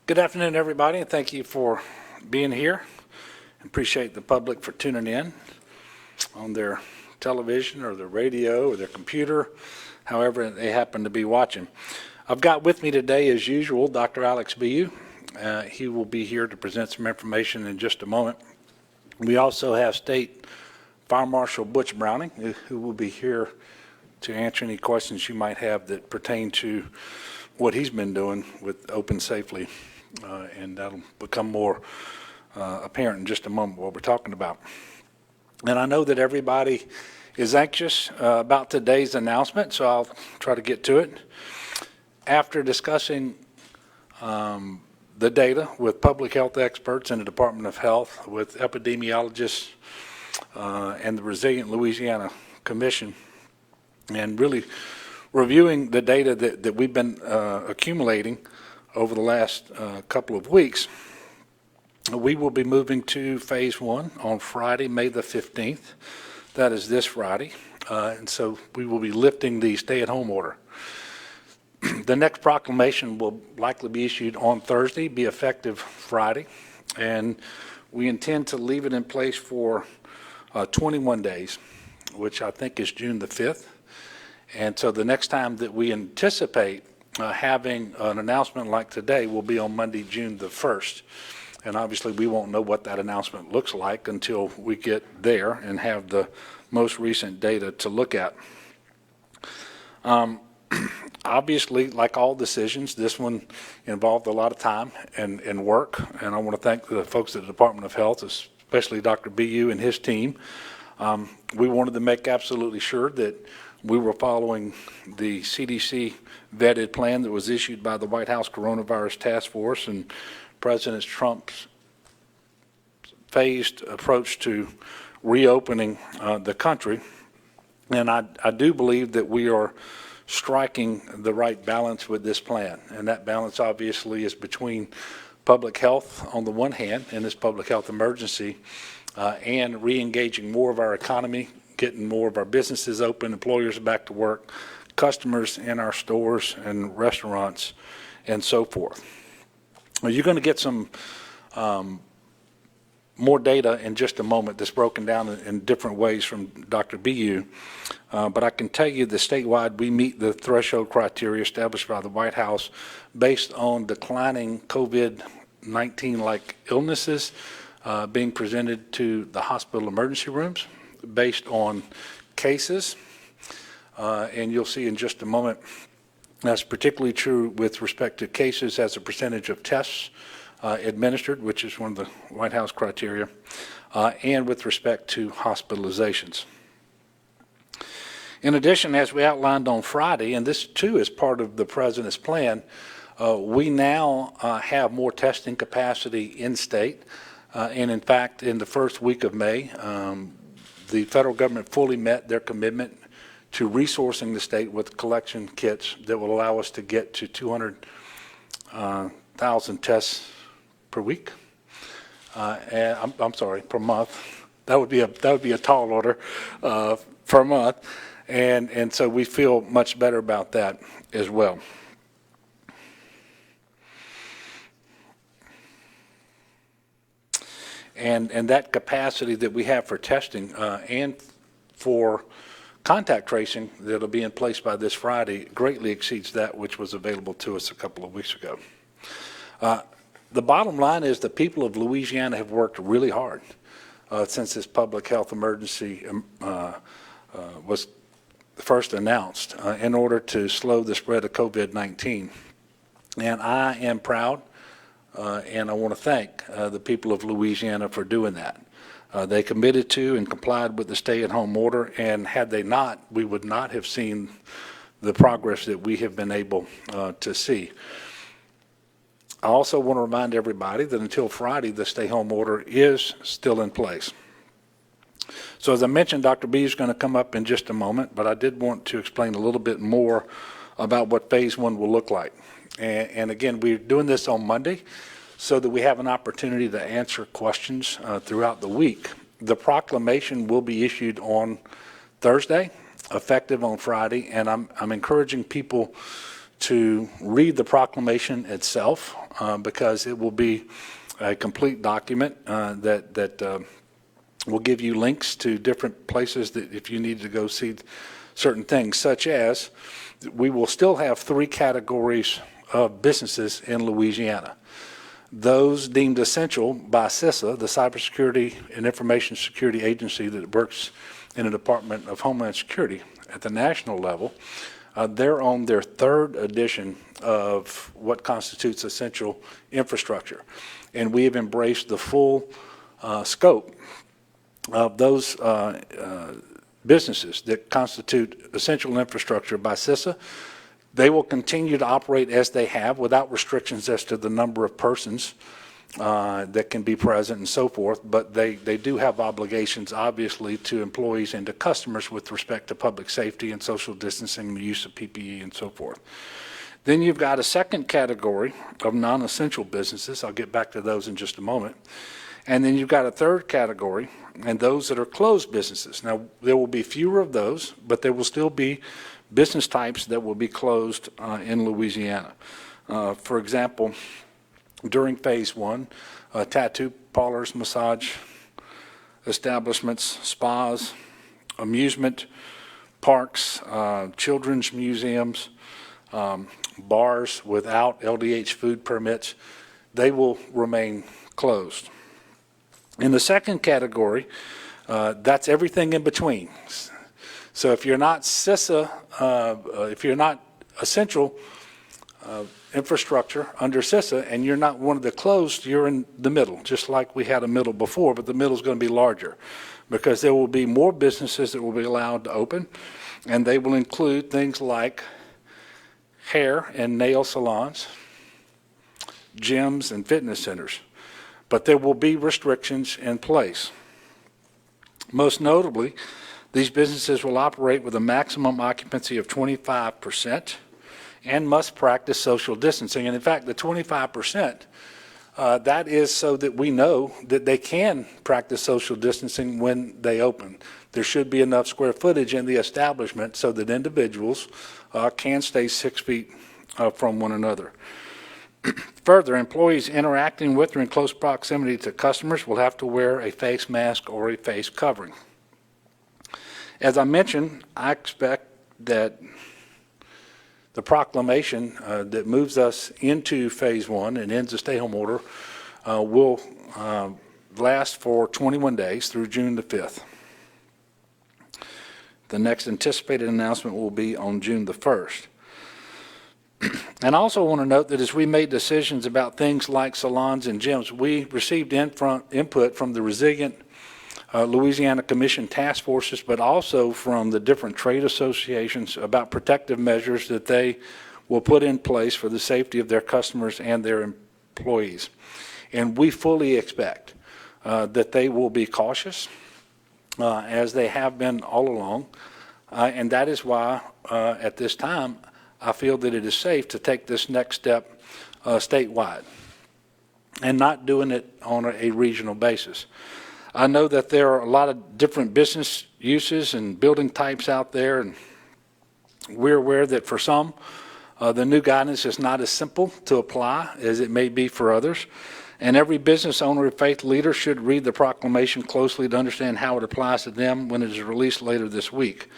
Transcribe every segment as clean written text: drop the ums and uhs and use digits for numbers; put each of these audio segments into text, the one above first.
Good afternoon, everybody, and thank you for being here. Appreciate the public for tuning in on their television or their radio or their computer, however they happen to be watching. I've got with me today, as usual, Dr. Alex Bu. He will be here to present some information in just a moment. We also have State Fire Marshal Butch Browning, who will be here to answer any questions you might have that pertain to what he's been doing with Open Safely. And that'll become more apparent in just a moment what we're talking about. And I know that everybody is anxious about today's announcement, so I'll try to get to it. After discussing the data with public health experts in the Department of Health, with epidemiologists and the Resilient Louisiana Commission, and really reviewing the data that we've been accumulating over the last couple of weeks, we will be moving to phase one on Friday, May the 15th. That is this Friday. And so we will be lifting the stay-at-home order. The next proclamation will likely be issued on Thursday, be effective Friday. And we intend to leave it in place for 21 days, which I think is June the 5th. And so the next time that we anticipate having an announcement like today will be on Monday, June the 1st. And obviously we won't know what that announcement looks like until we get there and have the most recent data to look at. Obviously, like all decisions, this one involved a lot of time and work. And I want to thank the folks at the Department of Health, especially Dr. Bu and his team. We wanted to make absolutely sure that we were following the CDC vetted plan that was issued by the White House Coronavirus Task Force and President Trump's phased approach to reopening the country. And I do believe that we are striking the right balance with this plan. And that balance obviously is between public health on the one hand in this public health emergency and re-engaging more of our economy, getting more of our businesses open, employers back to work, customers in our stores and restaurants, and so forth. Well, you're going to get some more data in just a moment that's broken down in different ways from Dr. Bu. But I can tell you that statewide we meet the threshold criteria established by the White House based on declining COVID-19-like illnesses being presented to the hospital emergency rooms, based on cases, and you'll see in just a moment that's particularly true with respect to cases as a percentage of tests administered, which is one of the White House criteria, and with respect to hospitalizations. In addition, as we outlined on Friday, and this too is part of the President's plan, we now have more testing capacity in state, and in fact in the first week of May, the federal government fully met their commitment to resourcing the state with collection kits that will allow us to get to 200,000 tests per week. And I'm sorry, per month. That would be a tall order per month, and so we feel much better about that as well. And that capacity that we have for testing and for contact tracing that will be in place by this Friday greatly exceeds that which was available to us a couple of weeks ago. The bottom line is the people of Louisiana have worked really hard since this public health emergency was first announced in order to slow the spread of COVID-19. And I am proud and I want to thank the people of Louisiana for doing that. They committed to and complied with the stay-at-home order, and had they not, we would not have seen the progress that we have been able to see. I also want to remind everybody that until Friday, the stay-home order is still in place. So as I mentioned, Dr. B is going to come up in just a moment, but I did want to explain a little bit more about what phase one will look like. And again, we're doing this on Monday so that we have an opportunity to answer questions throughout the week. The proclamation will be issued on Thursday, effective on Friday, and I'm encouraging people to read the proclamation itself because it will be a complete document that will give you links to different places that if you need to go see certain things, such as we will still have 3 categories of businesses in Louisiana. Those deemed essential by CISA, the Cybersecurity and Information Security Agency that works in the Department of Homeland Security at the national level, they're on their 3rd edition of what constitutes essential infrastructure. And we have embraced the full scope of those businesses that constitute essential infrastructure by CISA. They will continue to operate as they have without restrictions as to the number of persons that can be present and so forth, but they do have obligations, obviously, to employees and to customers with respect to public safety and social distancing, the use of PPE and so forth. Then you've got a second category of non-essential businesses. I'll get back to those in just a moment. And then you've got a third category, and those that are closed businesses. Now, there will be fewer of those, but there will still be business types that will be closed in Louisiana. For example, during phase 1, tattoo parlors, massage establishments, spas, amusement parks, children's museums, bars without LDH food permits, they will remain closed. In the second category, that's everything in between. So if you're not CISA, if you're not essential infrastructure under CISA and you're not one of the closed, you're in the middle, just like we had a middle before, but the middle is going to be larger because there will be more businesses that will be allowed to open, and they will include things like hair and nail salons, gyms and fitness centers. But there will be restrictions in place. Most notably, these businesses will operate with a maximum occupancy of 25% and must practice social distancing. And in fact, the 25%, that is so that we know that they can practice social distancing when they open. There should be enough square footage in the establishment so that individuals can stay 6 feet from one another. Further, employees interacting with or in close proximity to customers will have to wear a face mask or a face covering. As I mentioned, I expect that the proclamation that moves us into phase 1 and ends the stay-home order will last for 21 days through June the 5th. The next anticipated announcement will be on June the 1st. And I also want to note that as we made decisions about things like salons and gyms, we received input from the Resilient Louisiana Commission task forces, but also from the different trade associations about protective measures that they will put in place for the safety of their customers and their employees. And we fully expect that they will be cautious, as they have been all along, and that is why at this time I feel that it is safe to take this next step statewide and not doing it on a regional basis. I know that there are a lot of different business uses and building types out there, and we're aware that for some, the new guidance is not as simple to apply as it may be for others. And every business owner or faith leader should read the proclamation closely to understand how it applies to them when it is released later this week.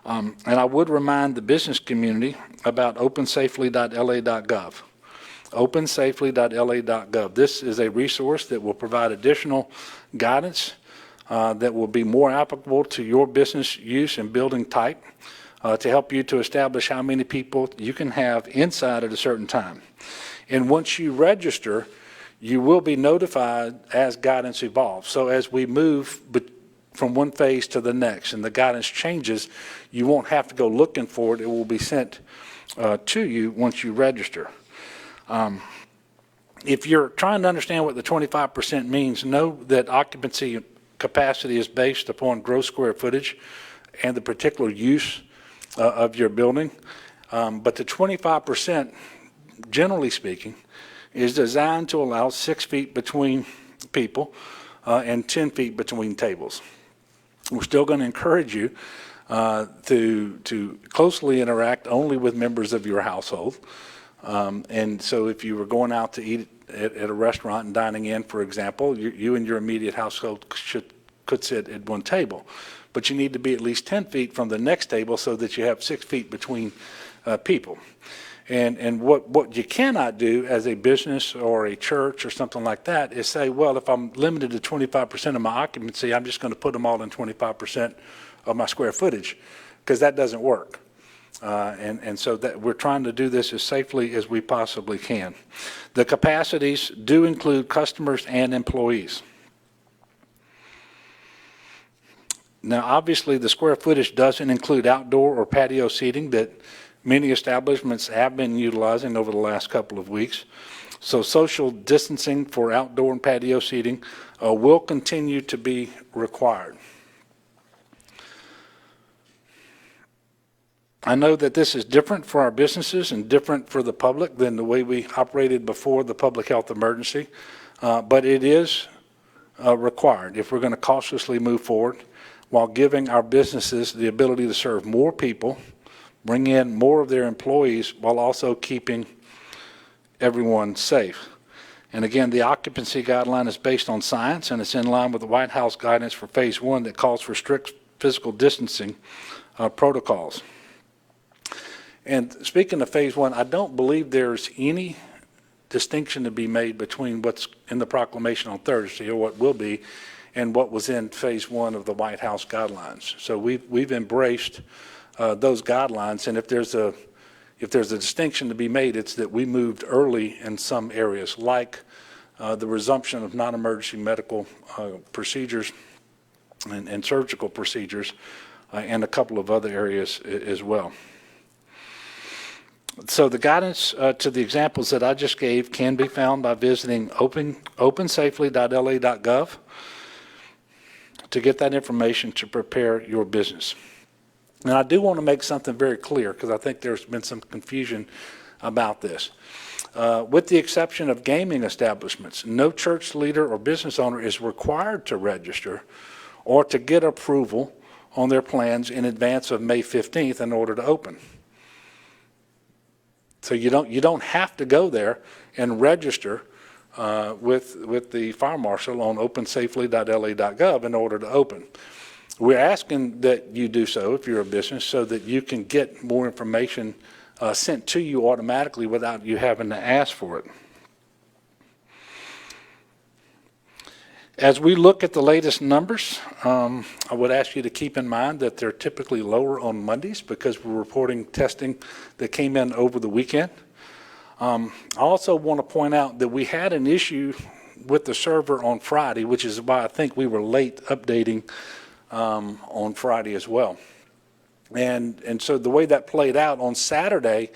And I would remind the business community about opensafely.la.gov. opensafely.la.gov. This is a resource that will provide additional guidance that will be more applicable to your business use and building type to help you to establish how many people you can have inside at a certain time. And once you register, you will be notified as guidance evolves. So as we move from one phase to the next and the guidance changes, you won't have to go looking for it. It will be sent to you once you register. If you're trying to understand what the 25% means, know that occupancy capacity is based upon gross square footage and the particular use of your building. But the 25%, generally speaking, is designed to allow 6 feet between people and 10 feet between tables. We're still going to encourage you to closely interact only with members of your household. And so if you were going out to eat at a restaurant and dining in, for example, you and your immediate household could sit at one table. But you need to be at least 10 feet from the next table so that you have 6 feet between people. And what you cannot do as a business or a church or something like that is say, well, if I'm limited to 25% of my occupancy, I'm just going to put them all in 25% of my square footage, because that doesn't work. And so that we're trying to do this as safely as we possibly can. The capacities do include customers and employees. Now, obviously, the square footage doesn't include outdoor or patio seating that many establishments have been utilizing over the last couple of weeks. So social distancing for outdoor and patio seating will continue to be required. I know that this is different for our businesses and different for the public than the way we operated before the public health emergency, but it is required if we're going to cautiously move forward while giving our businesses the ability to serve more people, bring in more of their employees, while also keeping everyone safe. And again, the occupancy guideline is based on science, and it's in line with the White House guidance for phase 1 that calls for strict physical distancing protocols. And speaking of phase 1, I don't believe there's any distinction to be made between what's in the proclamation on Thursday, or what will be, and what was in phase 1 of the White House guidelines. So we've embraced those guidelines, and if there's a distinction to be made, it's that we moved early in some areas, like the resumption of non-emergency medical procedures and surgical procedures, and a couple of other areas as well. So the guidance to the examples that I just gave can be found by visiting opensafely.la.gov to get that information to prepare your business. And I do want to make something very clear, because I think there's been some confusion about this. With the exception of gaming establishments, no church leader or business owner is required to register or to get approval on their plans in advance of May 15th in order to open. So you don't have to go there and register with the fire marshal on opensafely.la.gov in order to open. We're asking that you do so if you're a business, so that you can get more information sent to you automatically without you having to ask for it. As we look at the latest numbers, I would ask you to keep in mind that they're typically lower on Mondays because we're reporting testing that came in over the weekend. I also want to point out that we had an issue with the server on Friday, which is why I think we were late updating on Friday as well. And so the way that played out on Saturday,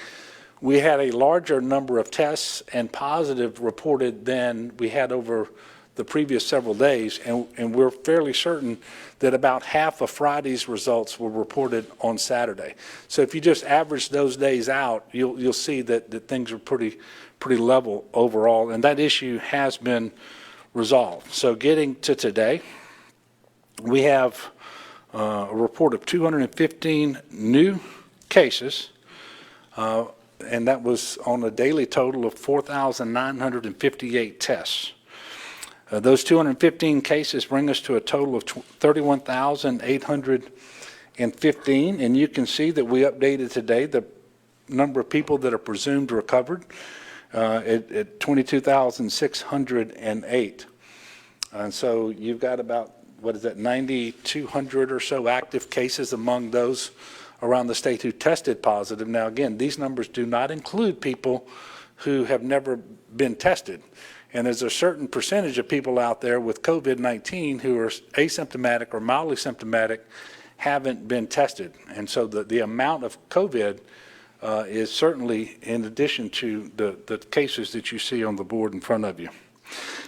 we had a larger number of tests and positive reported than we had over the previous several days, and we're fairly certain that about half of Friday's results were reported on Saturday. So if you just average those days out, you'll see that things are pretty level overall, and that issue has been resolved. So getting to today, we have a report of 215 new cases, and that was on a daily total of 4,958 tests. Those 215 cases bring us to a total of 31,815, and you can see that we updated today the number of people that are presumed recovered at 22,608. And so you've got about, 9,200 or so active cases among those around the state who tested positive. Now, again, these numbers do not include people who have never been tested. And there's a certain percentage of people out there with COVID-19 who are asymptomatic or mildly symptomatic, haven't been tested. And so the amount of COVID is certainly in addition to the cases that you see on the board in front of you.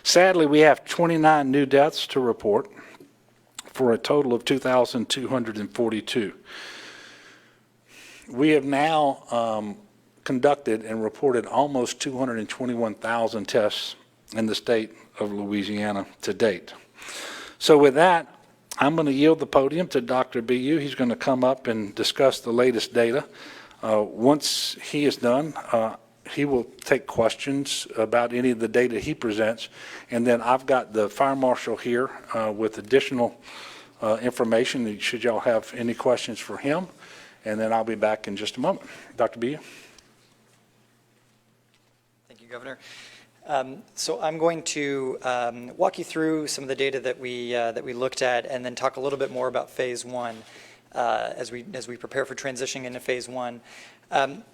Sadly, we have 29 new deaths to report for a total of 2,242. We have now conducted and reported almost 221,000 tests in the state of Louisiana to date. So with that, I'm going to yield the podium to Dr. BU. He's going to come up and discuss the latest data. Once he is done, he will take questions about any of the data he presents. And then I've got the fire marshal here with additional information should y'all have any questions for him. And then I'll be back in just a moment. Dr. Bia. Thank you, Governor. So I'm going to walk you through some of the data that we looked at, and then talk a little bit more about phase one as we prepare for transitioning into phase one.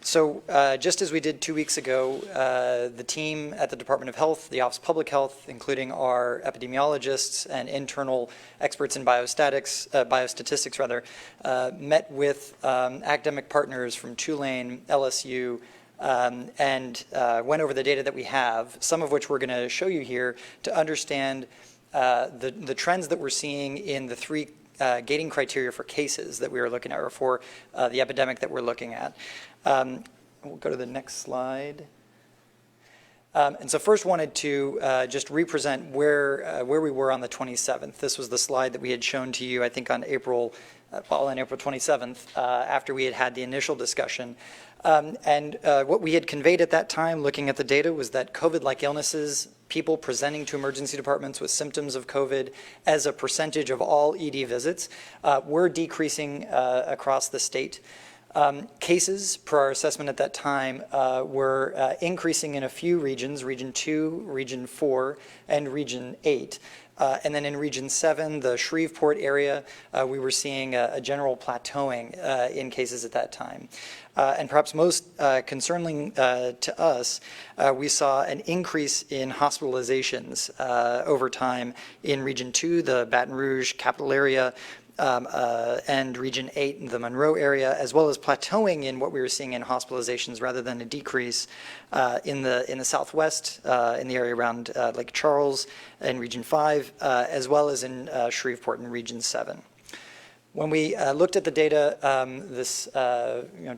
So just as we did 2 weeks ago, the team at the Department of Health, the Office of Public Health, including our epidemiologists and internal experts in biostatistics rather, met with academic partners from Tulane, LSU, and went over the data that we have, some of which we're going to show you here to understand the trends that we're seeing in the three gating criteria for cases that we were looking at, or for the epidemic that we're looking at. We'll go to the next slide. And so first wanted to just represent where we were on the 27th. This was the slide that we had shown to you, I think, on April 27th, after we had had the initial discussion. And what we had conveyed at that time, looking at the data, was that COVID-like illnesses, people presenting to emergency departments with symptoms of COVID as a percentage of all ED visits, were decreasing across the state. Cases, per our assessment at that time, were increasing in a few regions, Region 2, Region 4, and Region 8. And then in Region 7, the Shreveport area, we were seeing a general plateauing in cases at that time. And perhaps most concerning to us, we saw an increase in hospitalizations over time in Region 2, the Baton Rouge capital area, and Region 8 in the Monroe area, as well as plateauing in what we were seeing in hospitalizations rather than a decrease in the Southwest, in the area around Lake Charles in Region 5, as well as in Shreveport in Region 7. When we looked at the data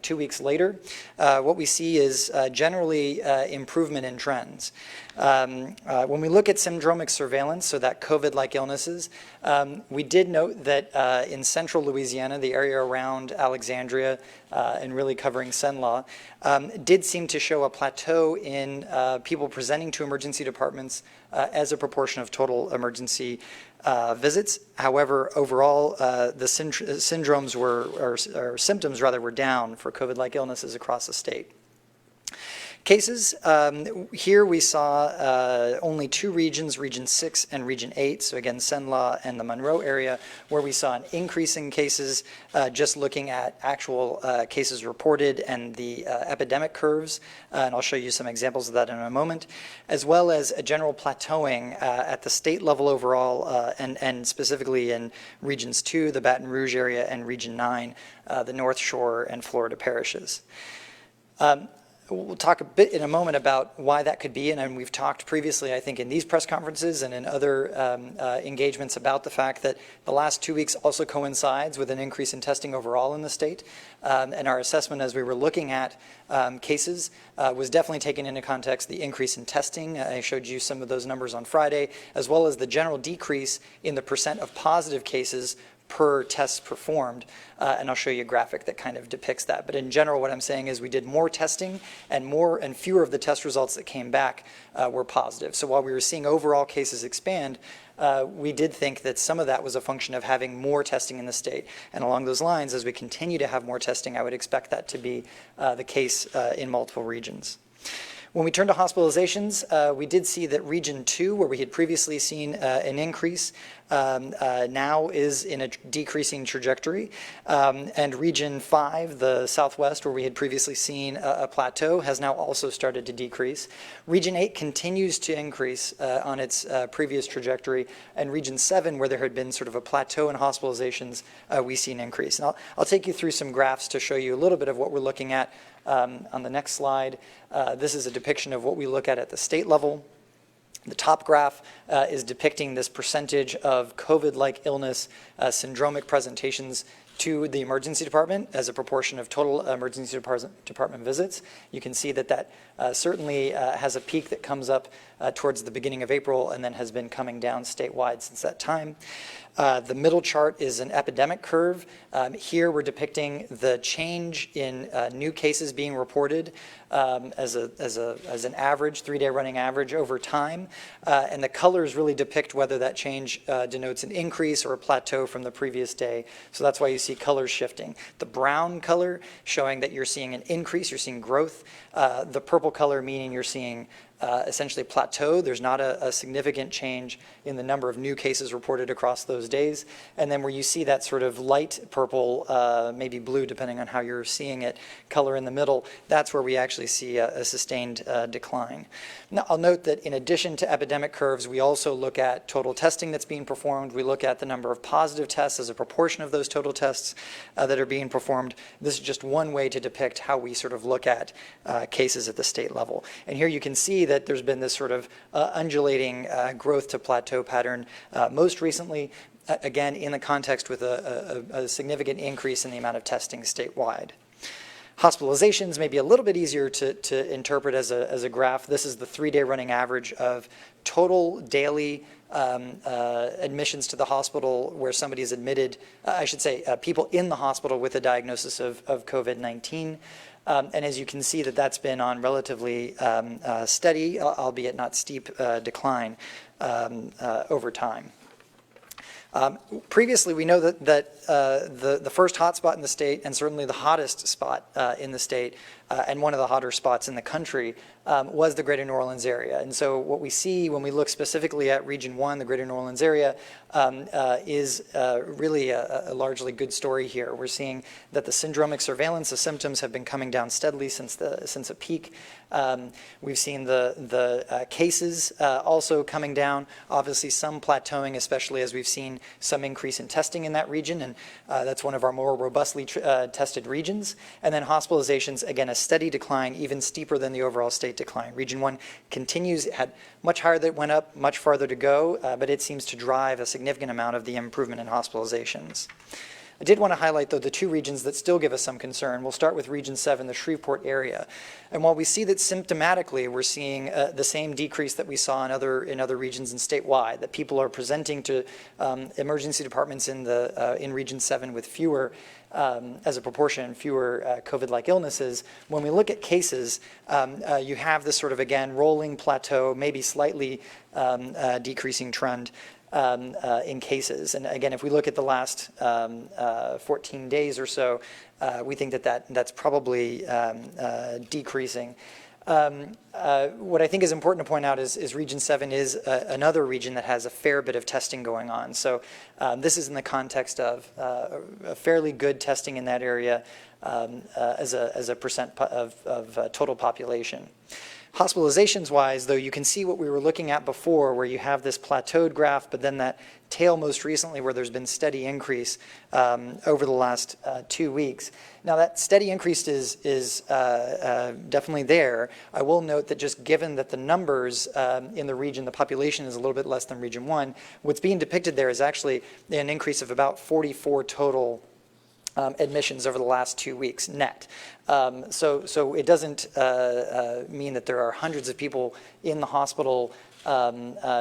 2 weeks later, what we see is generally improvement in trends. When we look at syndromic surveillance, so that COVID-like illnesses, we did note that in central Louisiana, the area around Alexandria and really covering Cenla, did seem to show a plateau in people presenting to emergency departments as a proportion of total emergency visits. However, overall, the syndromes or symptoms rather, were down for COVID-like illnesses across the state. Cases, here we saw only two regions, Region 6 and Region 8, so again, Cenla and the Monroe area, where we saw an increase in cases, just looking at actual cases reported and the epidemic curves, and I'll show you some examples of that in a moment, as well as a general plateauing at the state level overall, and specifically in Regions 2, the Baton Rouge area, and Region 9, the North Shore and Florida parishes. We'll talk a bit in a moment about why that could be, and we've talked previously, I think, in these press conferences and in other engagements about the fact that the last 2 weeks also coincides with an increase in testing overall in the state, and our assessment as we were looking at cases was definitely taking into context the increase in testing. I showed you some of those numbers on Friday, as well as the general decrease in the percent of positive cases per test performed, and I'll show you a graphic that kind of depicts that. But in general, what I'm saying is we did more testing, and fewer of the test results that came back were positive. So while we were seeing overall cases expand, we did think that some of that was a function of having more testing in the state. And along those lines, as we continue to have more testing, I would expect that to be the case in multiple regions. When we turn to hospitalizations, we did see that Region 2, where we had previously seen an increase, now is in a decreasing trajectory. And Region 5, the Southwest, where we had previously seen a plateau, has now also started to decrease. Region 8 continues to increase on its previous trajectory. And Region 7, where there had been sort of a plateau in hospitalizations, we see an increase. And I'll take you through some graphs to show you a little bit of what we're looking at on the next slide. This is a depiction of what we look at the state level. The top graph is depicting this percentage of COVID-like illness syndromic presentations to the emergency department as a proportion of total emergency department visits. You can see that certainly has a peak that comes up towards the beginning of April and then has been coming down statewide since that time. The middle chart is an epidemic curve. Here we're depicting the change in new cases being reported as an average, 3-day running average over time. And the colors really depict whether that change denotes an increase or a plateau from the previous day. So that's why you see colors shifting. The brown color showing that you're seeing an increase, you're seeing growth. The purple color meaning you're seeing essentially plateau. There's not a significant change in the number of new cases reported across those days. And then where you see that sort of light purple, maybe blue, depending on how you're seeing it, color in the middle, that's where we actually see a sustained decline. Now, I'll note that in addition to epidemic curves, we also look at total testing that's being performed. We look at the number of positive tests as a proportion of those total tests that are being performed. This is just one way to depict how we sort of look at cases at the state level. And here you can see that there's been this sort of undulating growth to plateau pattern most recently, again, in the context with a significant increase in the amount of testing statewide. Hospitalizations may be a little bit easier to interpret as a graph. This is the 3-day running average of total daily admissions to the hospital where somebody is admitted, I should say people in the hospital with a diagnosis of COVID-19. And as you can see that's been on relatively steady, albeit not steep decline over time. Previously, we know that the first hot spot in the state, and certainly the hottest spot in the state, and one of the hotter spots in the country, was the Greater New Orleans area. And so what we see when we look specifically at Region 1, the Greater New Orleans area, is really a largely good story here. We're seeing that the syndromic surveillance of symptoms have been coming down steadily since a peak. We've seen the cases also coming down, obviously some plateauing, especially as we've seen some increase in testing in that region, and that's one of our more robustly tested regions. And then hospitalizations, again, a steady decline, even steeper than the overall state decline. Region 1 continues, it had much higher that went up, much farther to go, but it seems to drive a significant amount of the improvement in hospitalizations. I did want to highlight, though, the two regions that still give us some concern. We'll start with Region 7, the Shreveport area. And while we see that symptomatically we're seeing the same decrease that we saw in other regions and statewide, that people are presenting to emergency departments in Region 7 with fewer, as a proportion, fewer COVID-like illnesses, when we look at cases, you have this sort of, again, rolling plateau, maybe slightly decreasing trend in cases. And again, if we look at the last 14 days or so, we think that's probably decreasing. What I think is important to point out is Region 7 is another region that has a fair bit of testing going on. So this is in the context of a fairly good testing in that area as a percent of total population. Hospitalizations-wise, though, you can see what we were looking at before, where you have this plateaued graph, but then that tail most recently where there's been steady increase over the last 2 weeks. Now, that steady increase is definitely there. I will note that just given that the numbers in the region, the population is a little bit less than Region 1, what's being depicted there is actually an increase of about 44 total admissions over the last 2 weeks net. So it doesn't mean that there are hundreds of people in the hospital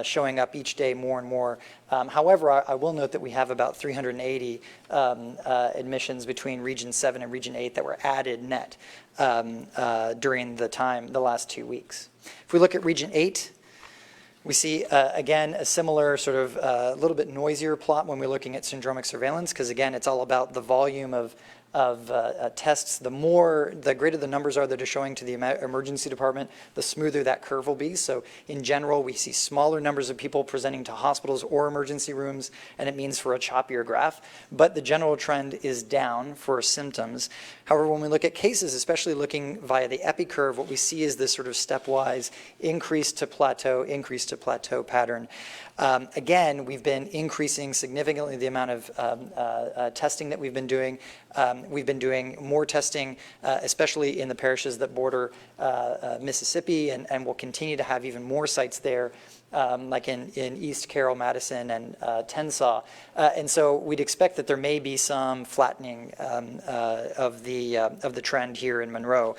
showing up each day more and more. However, I will note that we have about 380 admissions between Region 7 and Region 8 that were added net during the last 2 weeks. If we look at Region 8, we see, again, a similar sort of a little bit noisier plot when we're looking at syndromic surveillance, because, again, it's all about the volume of tests. The greater the numbers are that are showing to the emergency department, the smoother that curve will be. So in general, we see smaller numbers of people presenting to hospitals or emergency rooms, and it means for a choppier graph. But the general trend is down for symptoms. However, when we look at cases, especially looking via the epi curve, what we see is this sort of stepwise increase to plateau pattern. Again, we've been increasing significantly the amount of testing that we've been doing. We've been doing more testing, especially in the parishes that border Mississippi, and we'll continue to have even more sites there, like in East Carroll, Madison, and Tensas. And so we'd expect that there may be some flattening of the trend here in Monroe,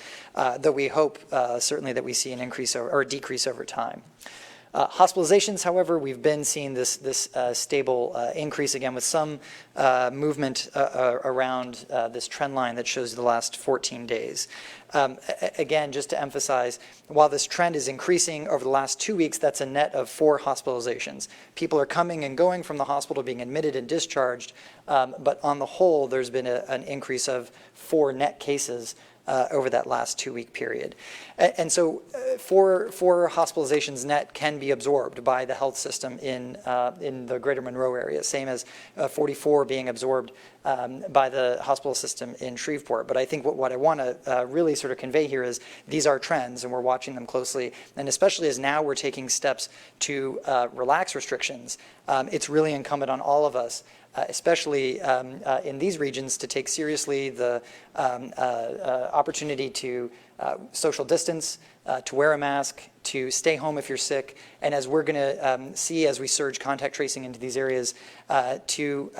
though we hope certainly that we see an increase or a decrease over time. Hospitalizations, however, we've been seeing this stable increase again with some movement around this trend line that shows the last 14 days. Again, just to emphasize, while this trend is increasing over the last 2 weeks, that's a net of 4 hospitalizations. People are coming and going from the hospital, being admitted and discharged, but on the whole, there's been an increase of 4 net cases over that last 2-week period. And so 4 hospitalizations net can be absorbed by the health system in the greater Monroe area, same as 44 being absorbed by the hospital system in Shreveport. But I think what I want to really sort of convey here is these are trends and we're watching them closely. And especially as now we're taking steps to relax restrictions, it's really incumbent on all of us, especially in these regions, to take seriously the opportunity to social distance, to wear a mask, to stay home if you're sick, and as we're going to see as we surge contact tracing into these areas, to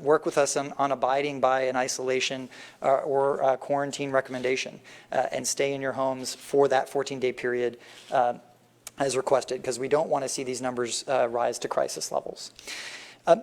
work with us on abiding by an isolation or quarantine recommendation, and stay in your homes for that 14-day period as requested, because we don't want to see these numbers rise to crisis levels.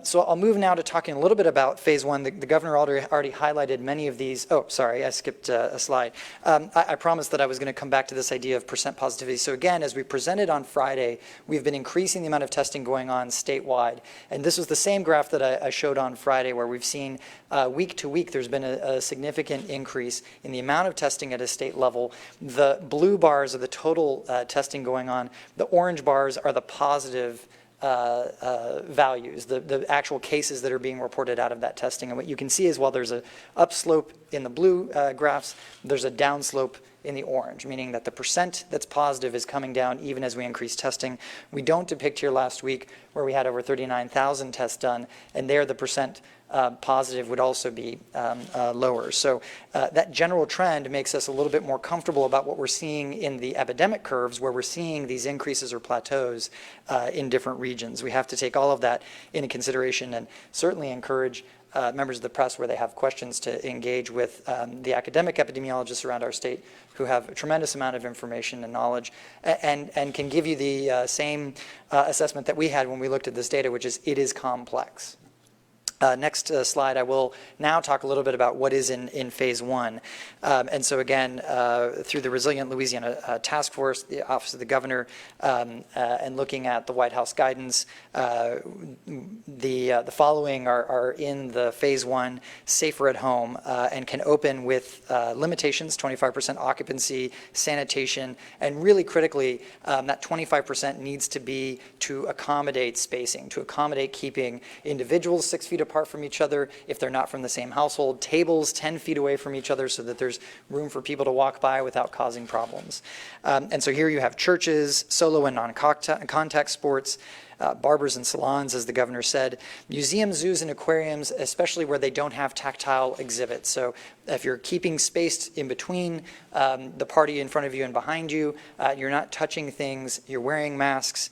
So I'll move now to talking a little bit about phase 1. The governor already highlighted many of these. Oh, sorry, I skipped a slide. I promised that I was going to come back to this idea of percent positivity. So again, as we presented on Friday, we've been increasing the amount of testing going on statewide. And this was the same graph that I showed on Friday, where we've seen week to week there's been a significant increase in the amount of testing at a state level. The blue bars are the total testing going on. The orange bars are the positive values, the actual cases that are being reported out of that testing. And what you can see is while there's an upslope in the blue graphs, there's a downslope in the orange, meaning that the percent that's positive is coming down even as we increase testing. We don't depict here last week where we had over 39,000 tests done, and there the percent positive would also be lower. So that general trend makes us a little bit more comfortable about what we're seeing in the epidemic curves, where we're seeing these increases or plateaus in different regions. We have to take all of that into consideration and certainly encourage members of the press where they have questions to engage with the academic epidemiologists around our state who have a tremendous amount of information and knowledge and can give you the same assessment that we had when we looked at this data, which is it is complex. Next slide, I will now talk a little bit about what is in phase 1. And so again, through the Resilient Louisiana Task Force, the Office of the Governor, and looking at the White House guidance, the following are in the phase 1, safer at home, and can open with limitations, 25% occupancy, sanitation, and really critically, that 25% needs to be to accommodate spacing, to accommodate keeping individuals 6 feet apart from each other if they're not from the same household, tables 10 feet away from each other so that there's room for people to walk by without causing problems. And so here you have churches, solo and non-contact sports, barbers and salons, as the governor said, museums, zoos, and aquariums, especially where they don't have tactile exhibits. So if you're keeping spaced in between the party in front of you and behind you, you're not touching things, you're wearing masks,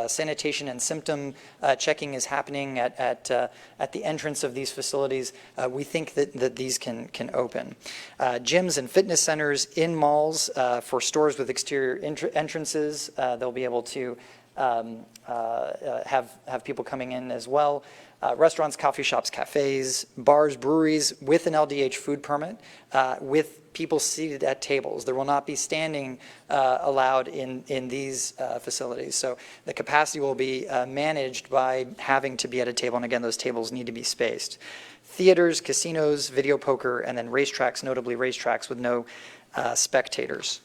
sanitation and symptom checking is happening at the entrance of these facilities, we think that these can open. Gyms and fitness centers in malls for stores with exterior entrances, they'll be able to have people coming in as well. Restaurants, coffee shops, cafes, bars, breweries with an LDH food permit, with people seated at tables. There will not be standing allowed in these facilities. So the capacity will be managed by having to be at a table, and again, those tables need to be spaced. Theaters, casinos, video poker, and then racetracks, notably racetracks with no spectators.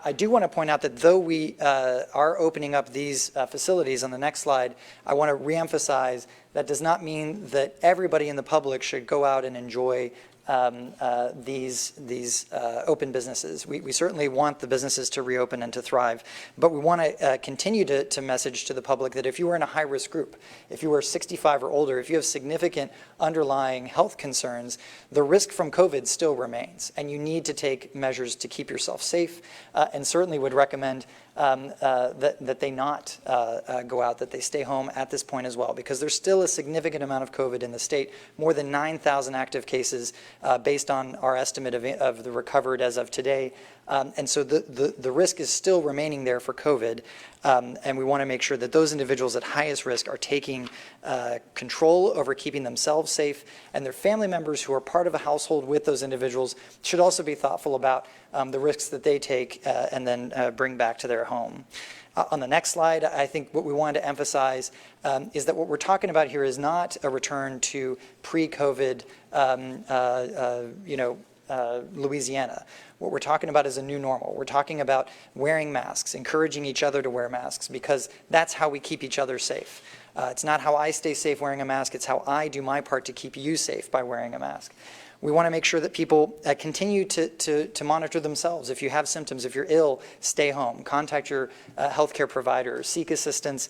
I do want to point out that though we are opening up these facilities on the next slide, I want to reemphasize that does not mean that everybody in the public should go out and enjoy these open businesses. We certainly want the businesses to reopen and to thrive, but we want to continue to message to the public that if you are in a high-risk group, if you are 65 or older, if you have significant underlying health concerns, the risk from COVID still remains, and you need to take measures to keep yourself safe, and certainly would recommend that they not go out, that they stay home at this point as well, because there's still a significant amount of COVID in the state, more than 9,000 active cases based on our estimate of the recovered as of today. And so the risk is still remaining there for COVID, and we want to make sure that those individuals at highest risk are taking control over keeping themselves safe, and their family members who are part of a household with those individuals should also be thoughtful about the risks that they take and then bring back to their home. On the next slide, I think what we wanted to emphasize is that what we're talking about here is not a return to pre-COVID, Louisiana. What we're talking about is a new normal. We're talking about wearing masks, encouraging each other to wear masks, because that's how we keep each other safe. It's not how I stay safe wearing a mask, it's how I do my part to keep you safe by wearing a mask. We want to make sure that people continue to monitor themselves. If you have symptoms, if you're ill, stay home. Contact your healthcare provider. Seek assistance.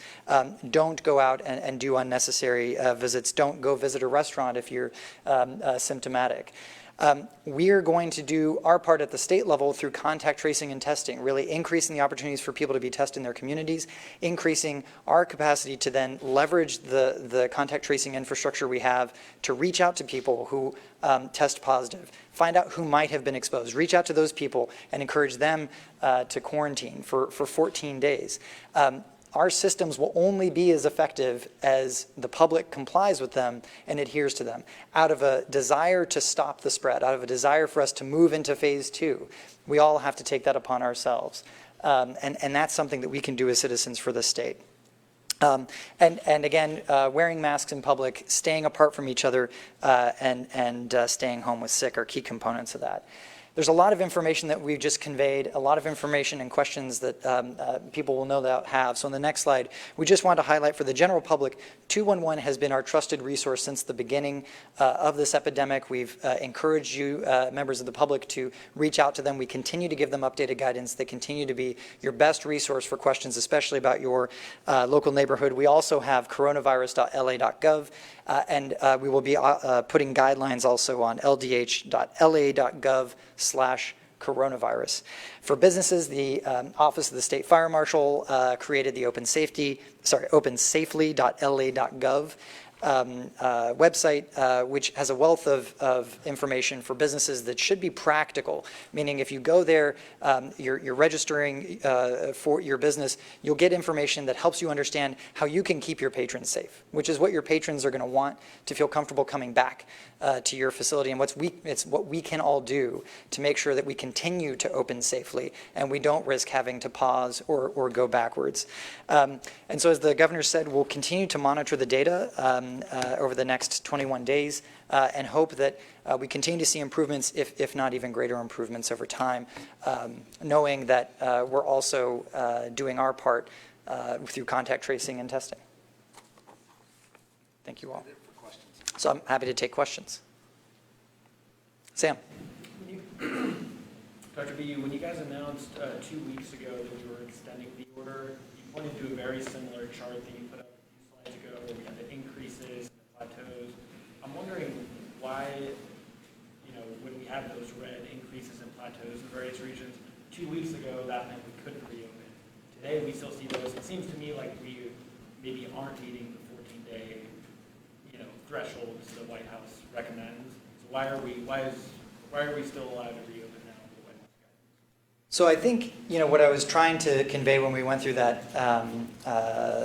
Don't go out and do unnecessary visits. Don't go visit a restaurant if you're symptomatic. We are going to do our part at the state level through contact tracing and testing, really increasing the opportunities for people to be tested in their communities, increasing our capacity to then leverage the contact tracing infrastructure we have to reach out to people who test positive, find out who might have been exposed, reach out to those people and encourage them to quarantine for 14 days. Our systems will only be as effective as the public complies with them and adheres to them. Out of a desire to stop the spread, out of a desire for us to move into phase 2, we all have to take that upon ourselves. And that's something that we can do as citizens for the state. And again, wearing masks in public, staying apart from each other, and staying home with sick are key components of that. There's a lot of information that we've just conveyed, a lot of information and questions that people will no doubt have. So on the next slide, we just want to highlight for the general public, 211 has been our trusted resource since the beginning of this epidemic. We've encouraged you, members of the public, to reach out to them. We continue to give them updated guidance. They continue to be your best resource for questions, especially about your local neighborhood. We also have coronavirus.la.gov, and we will be putting guidelines also on ldh.la.gov/coronavirus. For businesses, the Office of the State Fire Marshal created the opensafely.la.gov website, which has a wealth of information for businesses that should be practical, meaning if you go there, you're registering for your business, you'll get information that helps you understand how you can keep your patrons safe, which is what your patrons are going to want to feel comfortable coming back to your facility, and it's what we can all do to make sure that we continue to open safely and we don't risk having to pause or go backwards. And so as the governor said, we'll continue to monitor the data over the next 21 days and hope that we continue to see improvements, if not even greater improvements over time, knowing that we're also doing our part through contact tracing and testing. Thank you all. So I'm happy to take questions. Sam. Dr. B, when you guys announced 2 weeks ago that we were extending the order, you pointed to a very similar chart that you put up a few slides ago where we had the increases and the plateaus. I'm wondering why, when we had those red increases and plateaus in various regions, 2 weeks ago that meant we couldn't reopen. Today we still see those. It seems to me like we maybe aren't meeting the 14-day thresholds the White House recommends. So why are we still allowed to reopen now? The White House guidance? So I think what I was trying to convey when we went through that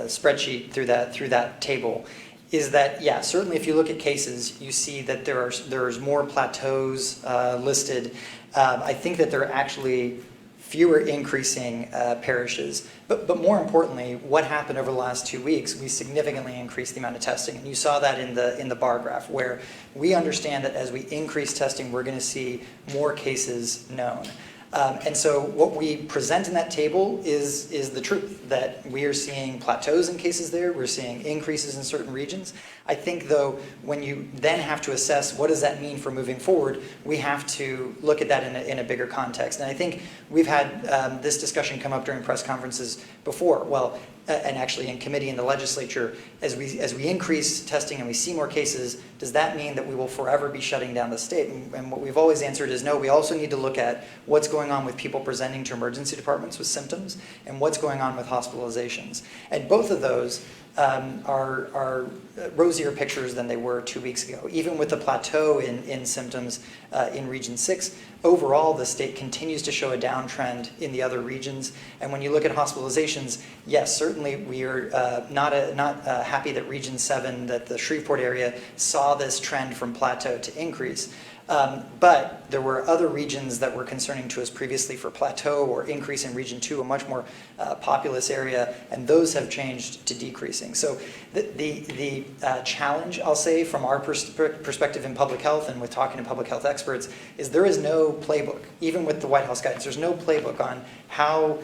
spreadsheet, through that table, is that certainly if you look at cases, you see that there's more plateaus listed. I think that there are actually fewer increasing parishes. But more importantly, what happened over the last 2 weeks, we significantly increased the amount of testing. And you saw that in the bar graph, where we understand that as we increase testing, we're going to see more cases known. And so what we present in that table is the truth, that we are seeing plateaus in cases there, we're seeing increases in certain regions. I think, though, when you then have to assess what does that mean for moving forward, we have to look at that in a bigger context. And I think we've had this discussion come up during press conferences before. Well, and actually in committee in the legislature, as we increase testing and we see more cases, does that mean that we will forever be shutting down the state? And what we've always answered is no. We also need to look at what's going on with people presenting to emergency departments with symptoms and what's going on with hospitalizations. And both of those are rosier pictures than they were 2 weeks ago. Even with the plateau in symptoms in Region 6, overall the state continues to show a downtrend in the other regions. And when you look at hospitalizations, yes, certainly we are not happy that Region 7, that the Shreveport area, saw this trend from plateau to increase. But there were other regions that were concerning to us previously for plateau or increase in Region 2, a much more populous area, and those have changed to decreasing. So the challenge, I'll say, from our perspective in public health and with talking to public health experts, is there is no playbook, even with the White House guidance, there's no playbook on how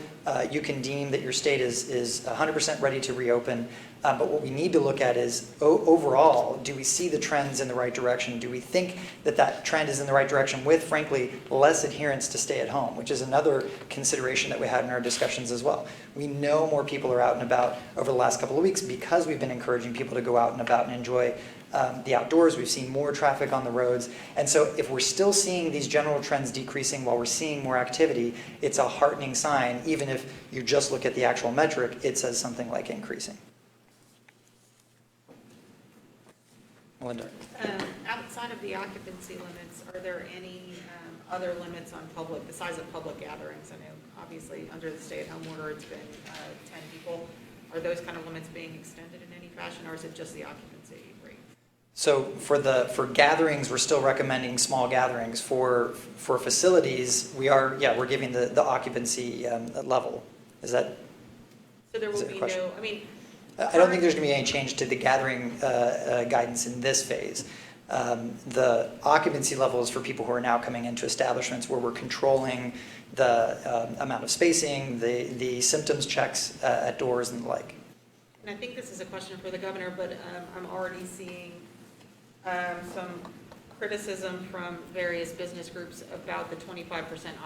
you can deem that your state is 100% ready to reopen. But what we need to look at is, overall, do we see the trends in the right direction? Do we think that that trend is in the right direction with, frankly, less adherence to stay at home, which is another consideration that we had in our discussions as well. We know more people are out and about over the last couple of weeks because we've been encouraging people to go out and about and enjoy the outdoors. We've seen more traffic on the roads. And so if we're still seeing these general trends decreasing while we're seeing more activity, it's a heartening sign. Even if you just look at the actual metric, it says something like increasing. Linda. Outside of the occupancy limits, are there any other limits on the size of public gatherings? I know obviously under the stay-at-home order it's been 10 people. Are those kind of limits being extended in any fashion, or is it just the occupancy rate? So for gatherings, we're still recommending small gatherings. For facilities, we're giving the occupancy level. Is that? So there will be no. I mean, I don't think there's going to be any change to the gathering guidance in this phase. The occupancy level is for people who are now coming into establishments where we're controlling the amount of spacing, the symptoms checks at doors and the like. And I think this is a question for the governor, but I'm already seeing some criticism from various business groups about the 25%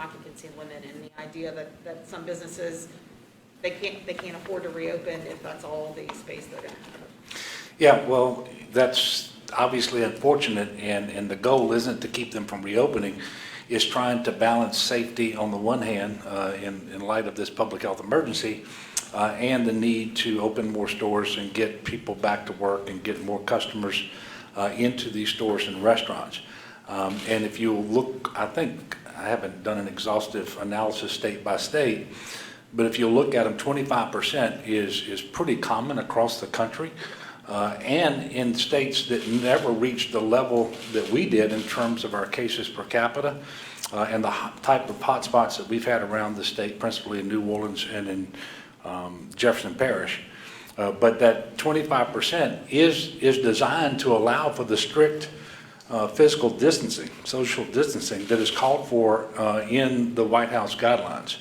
occupancy limit and the idea that some businesses, they can't afford to reopen if that's all the space they're going to have. Yeah, well, that's obviously unfortunate, and the goal isn't to keep them from reopening. It's trying to balance safety on the one hand in light of this public health emergency and the need to open more stores and get people back to work and get more customers into these stores and restaurants. And if you look, I think I haven't done an exhaustive analysis state by state, but if you look at them, 25% is pretty common across the country. And in states that never reached the level that we did in terms of our cases per capita and the type of hotspots that we've had around the state, principally in New Orleans and in Jefferson Parish. But that 25% is designed to allow for the strict physical distancing, social distancing that is called for in the White House guidelines.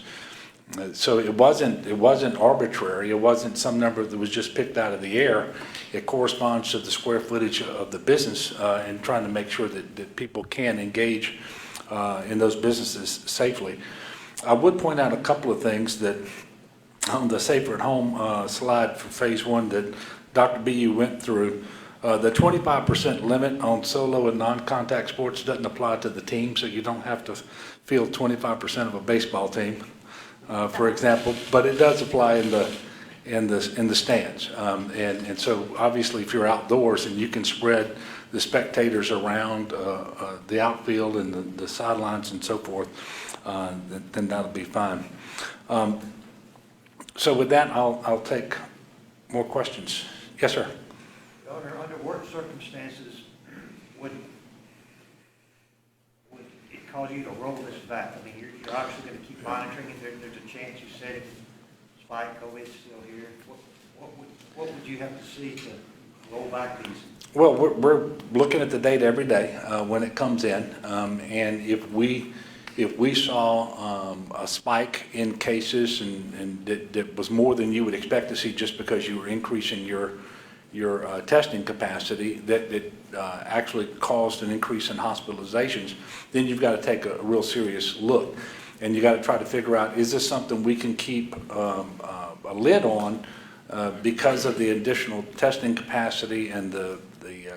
So it wasn't arbitrary. It wasn't some number that was just picked out of the air. It corresponds to the square footage of the business and trying to make sure that people can engage in those businesses safely. I would point out a couple of things that on the Safer at Home slide for phase one that Dr. BU went through. The 25% limit on solo and non-contact sports doesn't apply to the team, so you don't have to field 25% of a baseball team. For example, but it does apply in the stands, and so obviously if you're outdoors and you can spread the spectators around the outfield and the sidelines and so forth, then that'll be fine. So with that, I'll take more questions. Yes, sir. Governor, under what circumstances would it cause you to roll this back? I mean, you're obviously going to keep monitoring it. There's a chance you said spike COVID's still here. What would you have to see to roll back these? Well, we're looking at the data every day when it comes in, and if we saw a spike in cases and that was more than you would expect to see just because you were increasing your testing capacity, that actually caused an increase in hospitalizations, then you've got to take a real serious look. And you got to try to figure out, is this something we can keep a lid on because of the additional testing capacity and the